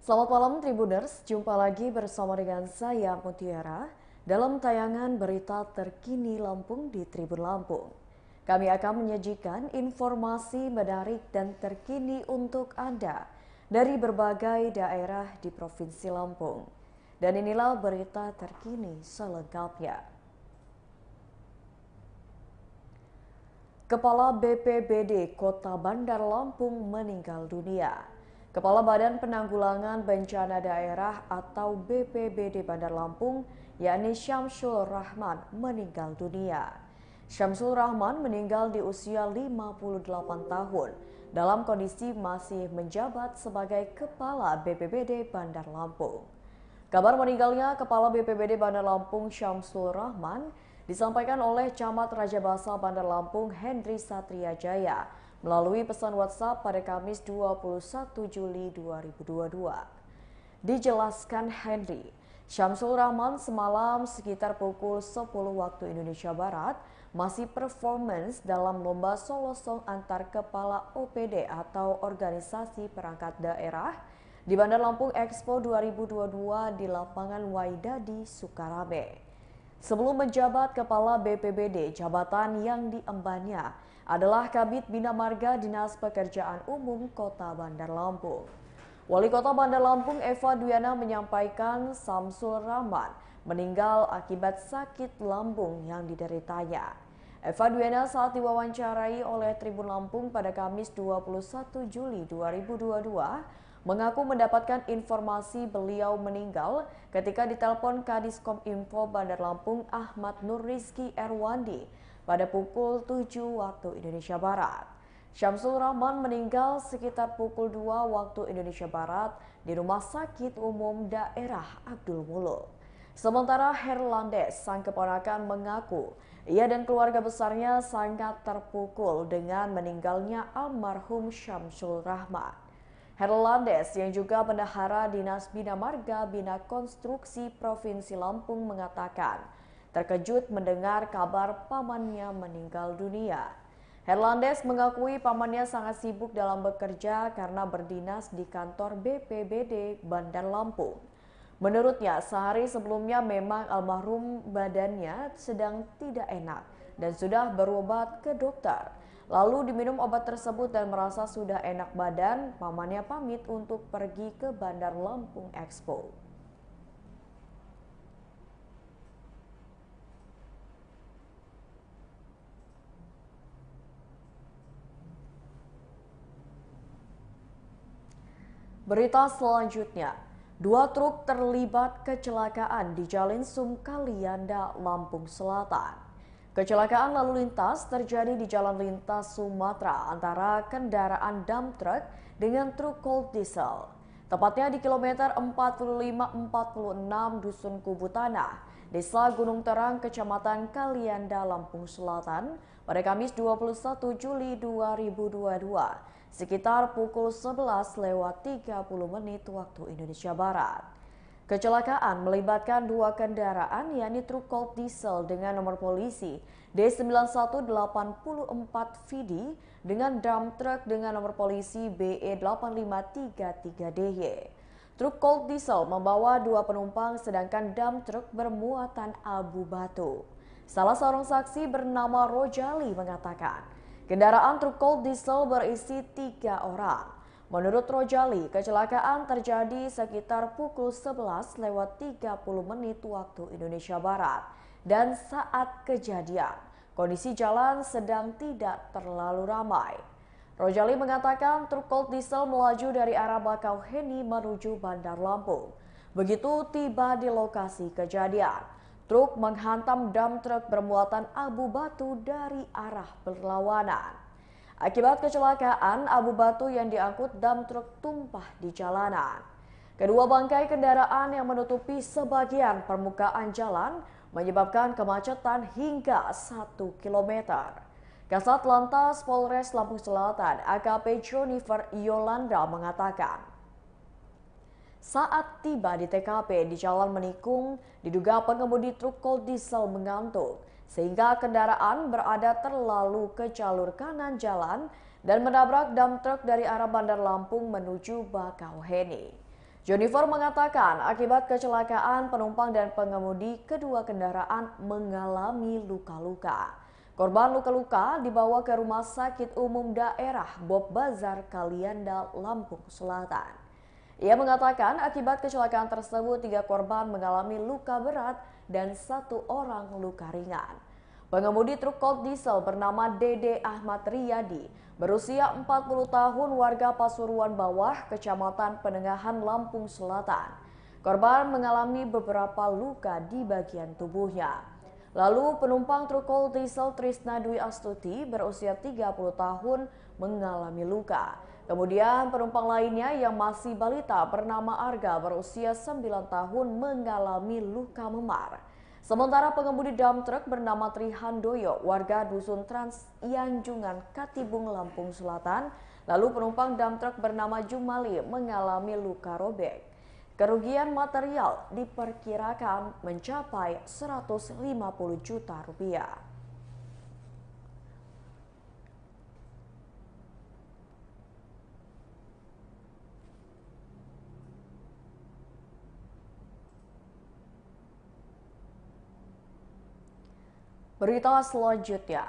Selamat malam Tribuners, jumpa lagi bersama dengan saya Mutiara dalam tayangan berita terkini Lampung di Tribun Lampung. Kami akan menyajikan informasi menarik dan terkini untuk Anda dari berbagai daerah di Provinsi Lampung. Dan inilah berita terkini selengkapnya. Kepala BPBD Kota Bandar Lampung meninggal dunia. Kepala Badan Penanggulangan Bencana Daerah atau BPBD Bandar Lampung, yakni Syamsul Rahman, meninggal dunia. Syamsul Rahman meninggal di usia 58 tahun dalam kondisi masih menjabat sebagai Kepala BPBD Bandar Lampung. Kabar meninggalnya Kepala BPBD Bandar Lampung Syamsul Rahman disampaikan oleh Camat Rajabasa Bandar Lampung Hendri Satria Jaya melalui pesan WhatsApp pada Kamis 21 Juli 2022. Dijelaskan Hendri, Syamsul Rahman semalam sekitar pukul 10 waktu Indonesia Barat masih performance dalam lomba solo song antar kepala OPD atau organisasi perangkat daerah di Bandar Lampung Expo 2022 di lapangan Waidadi, Sukarame. Sebelum menjabat Kepala BPBD, jabatan yang diembannya adalah Kabid Bina Marga Dinas Pekerjaan Umum Kota Bandar Lampung. Wali Kota Bandar Lampung Eva Duyana menyampaikan Syamsul Rahman meninggal akibat sakit lambung yang dideritanya. Eva Duyana saat diwawancarai oleh Tribun Lampung pada Kamis 21 Juli 2022 mengaku mendapatkan informasi beliau meninggal ketika ditelepon Kadiskom Info Bandar Lampung Ahmad Nur Rizky Erwandi pada pukul 7 waktu Indonesia Barat. Syamsul Rahman meninggal sekitar pukul 2 waktu Indonesia Barat di Rumah Sakit Umum Daerah Abdul Muluk. Sementara Herlandes, sang keponakan, mengaku ia dan keluarga besarnya sangat terpukul dengan meninggalnya almarhum Syamsul Rahman. Herlandes yang juga bendahara Dinas Bina Marga Bina Konstruksi Provinsi Lampung mengatakan terkejut mendengar kabar pamannya meninggal dunia. Herlandes mengakui pamannya sangat sibuk dalam bekerja karena berdinas di kantor BPBD Bandar Lampung. Menurutnya, sehari sebelumnya memang almarhum badannya sedang tidak enak dan sudah berobat ke dokter. Lalu diminum obat tersebut dan merasa sudah enak badan, pamannya pamit untuk pergi ke Bandar Lampung Expo. Berita selanjutnya, 2 truk terlibat kecelakaan di Jalan Sumkalianda, Lampung Selatan. Kecelakaan lalu lintas terjadi di Jalan Lintas Sumatera antara kendaraan dump truck dengan truk cold diesel. Tepatnya di kilometer 45-46 Dusun Kubu Tanah, Desa Gunung Terang, Kecamatan Kalianda, Lampung Selatan pada Kamis 21 Juli 2022. Sekitar pukul 11:30 waktu Indonesia Barat. Kecelakaan melibatkan 2 kendaraan, yakni truk cold diesel dengan nomor polisi D9184VD dengan dump truck dengan nomor polisi BE8533DY. Truk cold diesel membawa 2 penumpang sedangkan dump truck bermuatan abu batu. Salah seorang saksi bernama Rojali mengatakan, kendaraan truk cold diesel berisi 3 orang. Menurut Rojali, kecelakaan terjadi sekitar pukul 11:30 waktu Indonesia Barat. Dan saat kejadian, kondisi jalan sedang tidak terlalu ramai. Rojali mengatakan truk cold diesel melaju dari arah Bakauheni menuju Bandar Lampung. Begitu tiba di lokasi kejadian, truk menghantam dump truck bermuatan abu batu dari arah berlawanan. Akibat kecelakaan, abu batu yang diangkut dump truck tumpah di jalanan. Kedua bangkai kendaraan yang menutupi sebagian permukaan jalan menyebabkan kemacetan hingga 1 km. Kasat Lantas Polres Lampung Selatan AKP Jonifer Yolanda mengatakan, saat tiba di TKP di Jalan Menikung, diduga pengemudi truk cold diesel mengantuk sehingga kendaraan berada terlalu ke jalur kanan jalan dan menabrak dump truck dari arah Bandar Lampung menuju Bakauheni. Jennifer mengatakan akibat kecelakaan penumpang dan pengemudi kedua kendaraan mengalami luka-luka. Korban luka-luka dibawa ke Rumah Sakit Umum Daerah Bob Bazar, Kalianda, Lampung Selatan. Ia mengatakan akibat kecelakaan tersebut 3 korban mengalami luka berat dan 1 orang luka ringan. Pengemudi truk Colt Diesel bernama Dede Ahmad Riyadi, berusia 40 tahun, warga Pasuruan Bawah, Kecamatan Penengahan, Lampung Selatan. Korban mengalami beberapa luka di bagian tubuhnya. Lalu penumpang truk Colt Diesel Trisna Dwi Astuti, berusia 30 tahun, mengalami luka. Kemudian penumpang lainnya yang masih balita bernama Arga, berusia 9 tahun, mengalami luka memar. Sementara pengemudi dump truck bernama Trihandoyo, warga Dusun Trans Yanjungan, Katibung, Lampung Selatan, lalu penumpang dump truck bernama Jumali mengalami luka robek. Kerugian material diperkirakan mencapai 150 juta rupiah. Berita selanjutnya,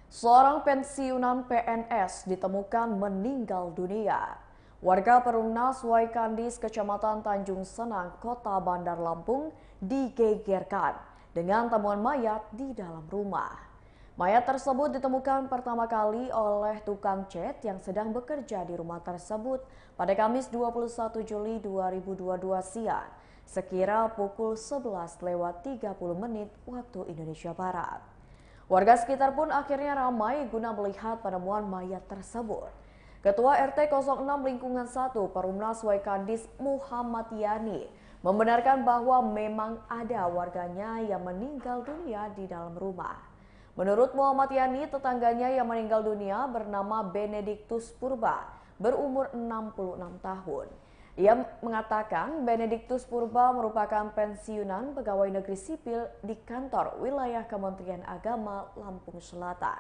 seorang pensiunan PNS ditemukan meninggal dunia. Warga Perumnas Waikandis, Kecamatan Tanjung Senang, Kota Bandar Lampung, digegerkan dengan temuan mayat di dalam rumah. Mayat tersebut ditemukan pertama kali oleh tukang cat yang sedang bekerja di rumah tersebut pada Kamis 21 Juli 2022 siang, sekira pukul 11:30 waktu Indonesia Barat. Warga sekitar pun akhirnya ramai guna melihat penemuan mayat tersebut. Ketua RT 06 Lingkungan 1 Perumnas Waikandis Muhammad Yani membenarkan bahwa memang ada warganya yang meninggal dunia di dalam rumah. Menurut Muhammad Yani, tetangganya yang meninggal dunia bernama Benediktus Purba, berumur 66 tahun. Ia mengatakan Benediktus Purba merupakan pensiunan pegawai negeri sipil di kantor wilayah Kementerian Agama Lampung Selatan.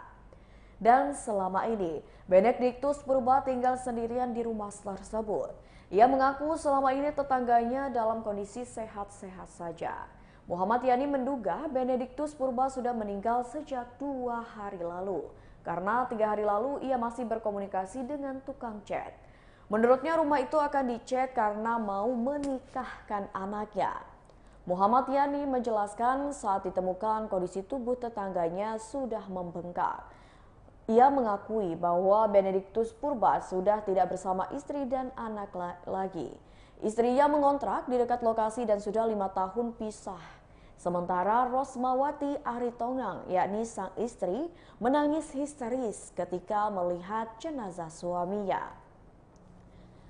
Dan selama ini, Benediktus Purba tinggal sendirian di rumah tersebut. Ia mengaku selama ini tetangganya dalam kondisi sehat-sehat saja. Muhammad Yani menduga Benediktus Purba sudah meninggal sejak 2 hari lalu, karena 3 hari lalu ia masih berkomunikasi dengan tukang cat. Menurutnya rumah itu akan dicat karena mau menikahkan anaknya. Muhammad Yani menjelaskan saat ditemukan kondisi tubuh tetangganya sudah membengkak. Ia mengakui bahwa Benediktus Purba sudah tidak bersama istri dan anak lagi. Istrinya mengontrak di dekat lokasi dan sudah 5 tahun pisah. Sementara Rosmawati Aritongang, yakni sang istri, menangis histeris ketika melihat jenazah suaminya.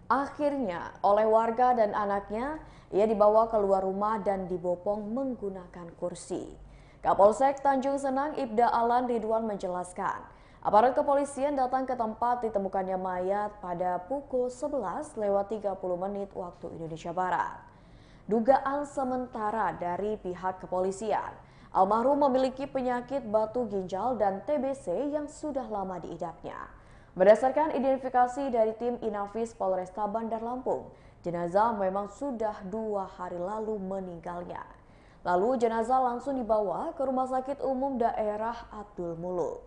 Akhirnya, oleh warga dan anaknya, ia dibawa keluar rumah dan dibopong menggunakan kursi. Kapolsek Tanjung Senang Ibda Alan Ridwan menjelaskan, aparat kepolisian datang ke tempat ditemukannya mayat pada pukul 11:30 waktu Indonesia Barat. Dugaan sementara dari pihak kepolisian, almarhum memiliki penyakit batu ginjal dan TBC yang sudah lama diidapnya. Berdasarkan identifikasi dari tim Inafis Polresta Bandar Lampung, jenazah memang sudah 2 hari lalu meninggalnya. Lalu jenazah langsung dibawa ke Rumah Sakit Umum Daerah Abdul Muluk.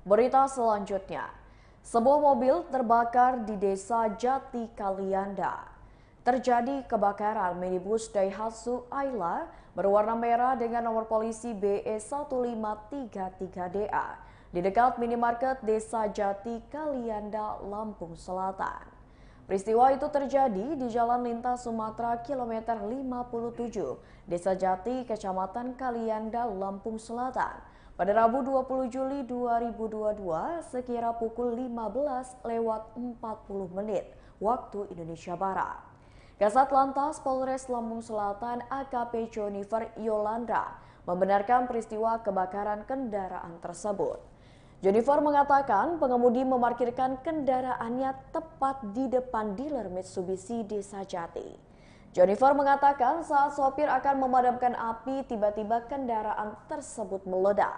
Berita selanjutnya, sebuah mobil terbakar di Desa Jati Kalianda. Terjadi kebakaran minibus Daihatsu Ayla berwarna merah dengan nomor polisi BE1533DA di dekat minimarket Desa Jati Kalianda, Lampung Selatan. Peristiwa itu terjadi di Jalan Lintas Sumatera kilometer 57, Desa Jati, Kecamatan Kalianda, Lampung Selatan, pada Rabu 20 Juli 2022 sekira pukul 15:40 waktu Indonesia Barat. Kasat Lantas Polres Lampung Selatan AKP Jennifer Yolanda membenarkan peristiwa kebakaran kendaraan tersebut. Jennifer mengatakan pengemudi memarkirkan kendaraannya tepat di depan dealer Mitsubishi Desa Jati. Jennifer mengatakan saat sopir akan memadamkan api, tiba-tiba kendaraan tersebut meledak.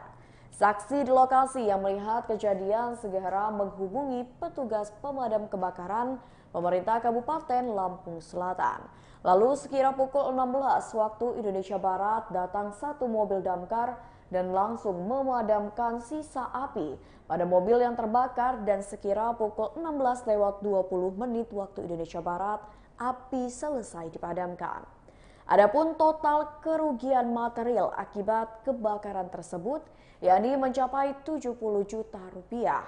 Saksi di lokasi yang melihat kejadian segera menghubungi petugas pemadam kebakaran pemerintah Kabupaten Lampung Selatan. Lalu sekira pukul 16 waktu Indonesia Barat datang satu mobil damkar dan langsung memadamkan sisa api pada mobil yang terbakar dan sekira pukul 16:20 waktu Indonesia Barat api selesai dipadamkan. Adapun total kerugian material akibat kebakaran tersebut yakni mencapai 70 juta rupiah.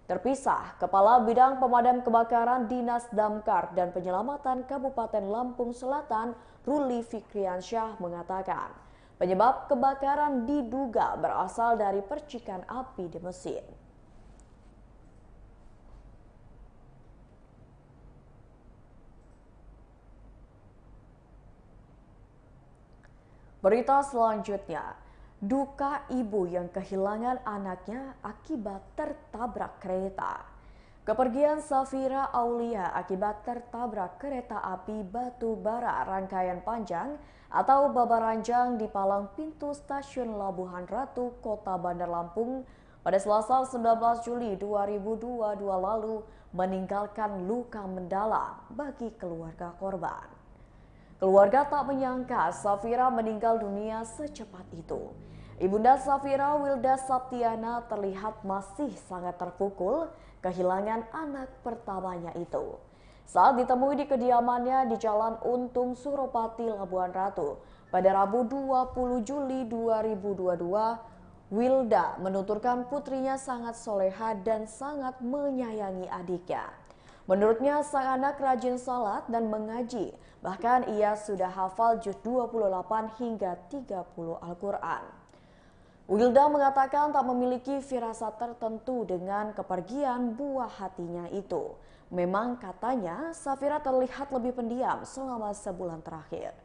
Terpisah, Kepala Bidang Pemadam Kebakaran Dinas Damkar dan Penyelamatan Kabupaten Lampung Selatan, Ruli Fikriansyah mengatakan, penyebab kebakaran diduga berasal dari percikan api di mesin. Berita selanjutnya, duka ibu yang kehilangan anaknya akibat tertabrak kereta. Kepergian Safira Aulia akibat tertabrak kereta api batu bara rangkaian panjang atau Babaranjang di palang pintu stasiun Labuhan Ratu, Kota Bandar Lampung pada Selasa 19 Juli 2022 lalu meninggalkan luka mendalam bagi keluarga korban. Keluarga tak menyangka Safira meninggal dunia secepat itu. Ibunda Safira, Wilda Saptiana, terlihat masih sangat terpukul kehilangan anak pertamanya itu. Saat ditemui di kediamannya di Jalan Untung Suropati, Labuhan Ratu, pada Rabu 20 Juli 2022, Wilda menuturkan putrinya sangat soleha dan sangat menyayangi adiknya. Menurutnya sang anak rajin salat dan mengaji, bahkan ia sudah hafal juz 28 hingga 30 Al-Quran. Wilda mengatakan tak memiliki firasat tertentu dengan kepergian buah hatinya itu. Memang katanya Safira terlihat lebih pendiam selama sebulan terakhir.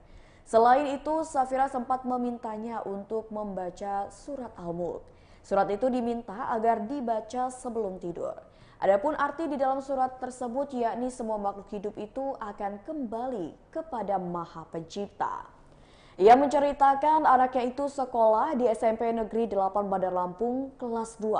Selain itu, Safira sempat memintanya untuk membaca surat Al-Mulk. Surat itu diminta agar dibaca sebelum tidur. Adapun arti di dalam surat tersebut yakni semua makhluk hidup itu akan kembali kepada Maha Pencipta. Ia menceritakan anaknya itu sekolah di SMP Negeri 8 Bandar Lampung kelas 2.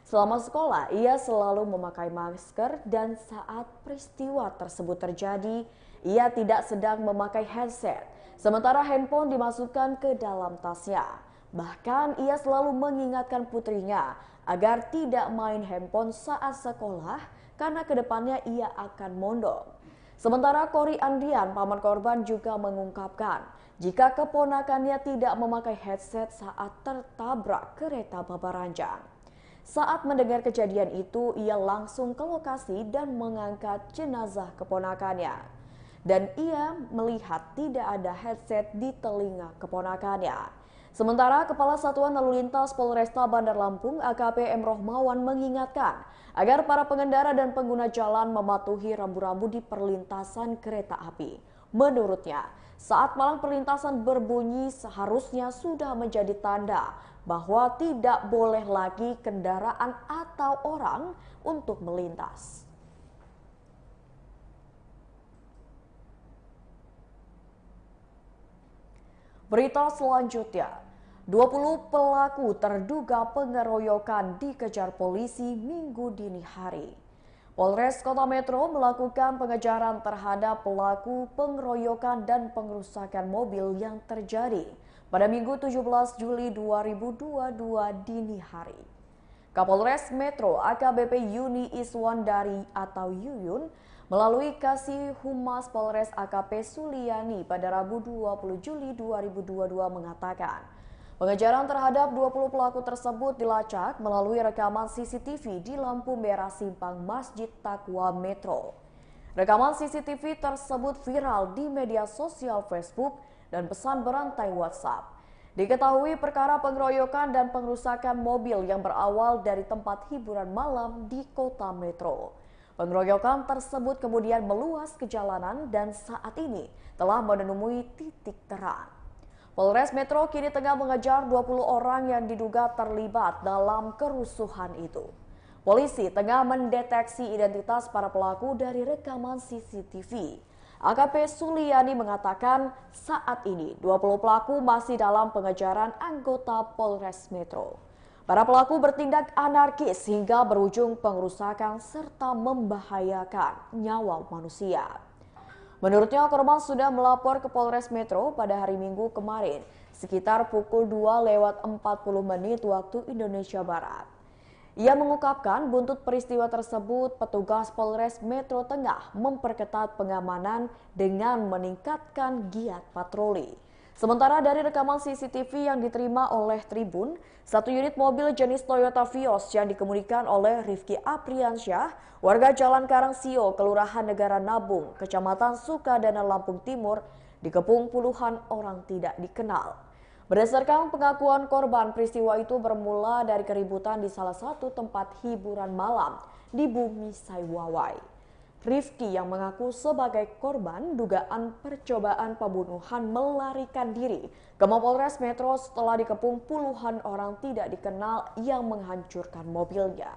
Selama sekolah, ia selalu memakai masker dan saat peristiwa tersebut terjadi, ia tidak sedang memakai headset. Sementara handphone dimasukkan ke dalam tasnya. Bahkan ia selalu mengingatkan putrinya agar tidak main handphone saat sekolah karena kedepannya ia akan mondok. Sementara Kori Andian, paman korban juga mengungkapkan jika keponakannya tidak memakai headset saat tertabrak kereta Babaranjang. Saat mendengar kejadian itu, ia langsung ke lokasi dan mengangkat jenazah keponakannya. Dan ia melihat tidak ada headset di telinga keponakannya. Sementara Kepala Satuan Lalu Lintas Polresta Bandar Lampung AKP M. Rohmawan mengingatkan agar para pengendara dan pengguna jalan mematuhi rambu-rambu di perlintasan kereta api. Menurutnya, saat palang perlintasan berbunyi seharusnya sudah menjadi tanda bahwa tidak boleh lagi kendaraan atau orang untuk melintas. Berita selanjutnya, 20 pelaku terduga pengeroyokan dikejar polisi Minggu dini hari. Polres Kota Metro melakukan pengejaran terhadap pelaku pengeroyokan dan pengrusakan mobil yang terjadi pada Minggu 17 Juli 2022 dini hari. Kapolres Metro AKBP Yuni Iswandari atau Yuyun melalui Kasih Humas Polres AKP Suliani pada Rabu 20 Juli 2022 mengatakan, pengejaran terhadap 20 pelaku tersebut dilacak melalui rekaman CCTV di lampu merah simpang Masjid Taqwa Metro. Rekaman CCTV tersebut viral di media sosial Facebook dan pesan berantai WhatsApp. Diketahui perkara pengeroyokan dan pengrusakan mobil yang berawal dari tempat hiburan malam di Kota Metro. Pengeroyokan tersebut kemudian meluas ke jalanan dan saat ini telah menemui titik terang. Polres Metro kini tengah mengejar 20 orang yang diduga terlibat dalam kerusuhan itu. Polisi tengah mendeteksi identitas para pelaku dari rekaman CCTV. AKP Suliani mengatakan saat ini 20 pelaku masih dalam pengejaran anggota Polres Metro. Para pelaku bertindak anarkis hingga berujung pengerusakan serta membahayakan nyawa manusia. Menurutnya, korban sudah melapor ke Polres Metro pada hari Minggu kemarin, sekitar pukul 2:40 waktu Indonesia Barat. Ia mengungkapkan buntut peristiwa tersebut, petugas Polres Metro Tengah memperketat pengamanan dengan meningkatkan giat patroli. Sementara dari rekaman CCTV yang diterima oleh Tribun, satu unit mobil jenis Toyota Vios yang dikemudikan oleh Rifki Apriansyah, warga Jalan Karangsio, Kelurahan Negara Nabung, Kecamatan Sukadana, Lampung Timur, dikepung puluhan orang tidak dikenal. Berdasarkan pengakuan korban, peristiwa itu bermula dari keributan di salah satu tempat hiburan malam di Bumi Saiwawai. Rifki yang mengaku sebagai korban dugaan percobaan pembunuhan melarikan diri ke Mapolres Metro setelah dikepung puluhan orang tidak dikenal yang menghancurkan mobilnya.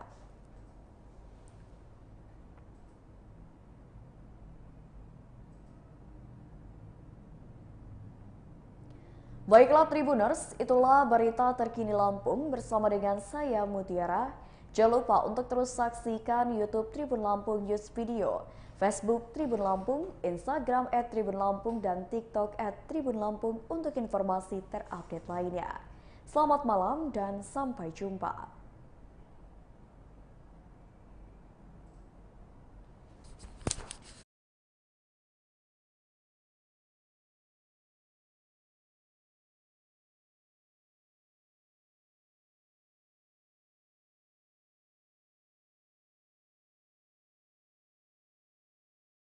Baiklah Tribuners, itulah berita terkini Lampung bersama dengan saya Mutiara. Jangan lupa untuk terus saksikan YouTube Tribun Lampung News Video, Facebook Tribun Lampung, Instagram @tribunlampung, dan TikTok @tribunlampung untuk informasi terupdate lainnya. Selamat malam dan sampai jumpa.